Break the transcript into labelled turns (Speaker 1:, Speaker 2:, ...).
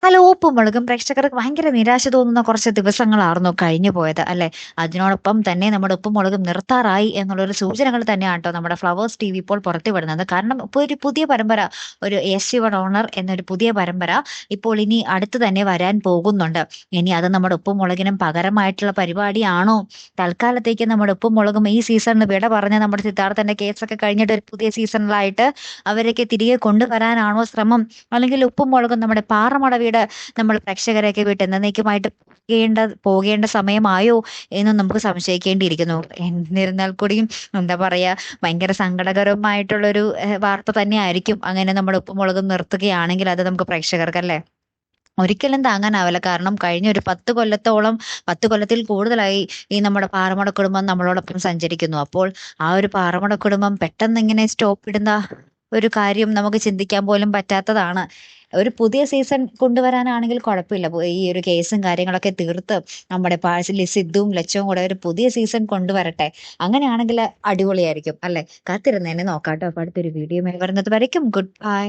Speaker 1: Hello ഉപ്പും മുളകും പ്രേക്ഷകർക്ക് ഭയങ്കര നിരാശ തോന്നുന്ന കുറച്ച് ദിവസങ്ങളായിരുന്നു കഴിഞ്ഞു പോയത് അല്ലെ? അതിനോടൊപ്പം തന്നെ നമ്മുടെ ഉപ്പും മുളകും നിർത്താറായി എന്നുള്ളൊരു സൂചനകൾ തന്നെയാണ് ട്ടോ നമ്മുടെ ഫ്ലവേഴ്സ് ടിവി ഇപ്പോൾ പുറത്തുവിടുന്നത്. കാരണം ഇപ്പോൾ ഒരു പുതിയ പരമ്പര, ഒരു യെസ് യുവർ ഓണർ എന്നൊരു പുതിയ പരമ്പര ഇപ്പോൾ ഇനി അടുത്ത് തന്നെ വരാൻ പോകുന്നുണ്ട്. ഇനി അത് നമ്മുടെ ഉപ്പും മുളകിനും പകരമായിട്ടുള്ള പരിപാടിയാണോ? തൽക്കാലത്തേക്ക് നമ്മുടെ ഉപ്പും മുളകും ഈ സീസണിന് വിട പറഞ്ഞ നമ്മുടെ സിദ്ധാർത്ഥന്റെ കേസൊക്കെ കഴിഞ്ഞിട്ട് ഒരു പുതിയ സീസണിലായിട്ട് അവരൊക്കെ തിരികെ കൊണ്ടുവരാനാണോ ശ്രമം? അല്ലെങ്കിൽ ഉപ്പും മുളകും നമ്മുടെ പാറമട വീട് നമ്മൾ പ്രേക്ഷകരെയൊക്കെ വിട്ട് എന്നേക്കുമായിട്ട് പോകേണ്ട സമയമായോ എന്നും നമുക്ക് സംശയിക്കേണ്ടിയിരിക്കുന്നു. എന്നിരുന്നാൽ കൂടിയും എന്താ പറയാ, ഭയങ്കര സങ്കടകരമായിട്ടുള്ളൊരു വാർത്ത തന്നെയായിരിക്കും അങ്ങനെ നമ്മുടെ ഉപ്പും മുളകും നിർത്തുകയാണെങ്കിൽ അത് നമുക്ക് പ്രേക്ഷകർക്കല്ലേ ഒരിക്കലും താങ്ങാനാവില്ല. കാരണം കഴിഞ്ഞ ഒരു 10 കൊല്ലത്തോളം 10 കൊല്ലത്തിൽ കൂടുതലായി ഈ നമ്മുടെ പാറമട കുടുംബം നമ്മളോടൊപ്പം സഞ്ചരിക്കുന്നു. അപ്പോൾ ആ ഒരു പാറമട കുടുംബം പെട്ടെന്ന് ഇങ്ങനെ സ്റ്റോപ്പ് ഇടുന്ന ഒരു കാര്യം നമുക്ക് ചിന്തിക്കാൻ പോലും പറ്റാത്തതാണ്. ഒരു പുതിയ സീസൺ കൊണ്ടുവരാനാണെങ്കിൽ കുഴപ്പമില്ല. ഈ ഒരു കേസും കാര്യങ്ങളൊക്കെ തീർത്ത് നമ്മുടെ സിദ്ധുവും ലച്ചുവും കൂടെ ഒരു പുതിയ സീസൺ കൊണ്ടുവരട്ടെ. അങ്ങനെയാണെങ്കിൽ അടിപൊളിയായിരിക്കും അല്ലെ? കാത്തിരുന്നേനെ നോക്കാട്ടോ. അപ്പൊ അടുത്തൊരു വീഡിയോ വരുന്നത് വരയ്ക്കും ഗുഡ് ബൈ.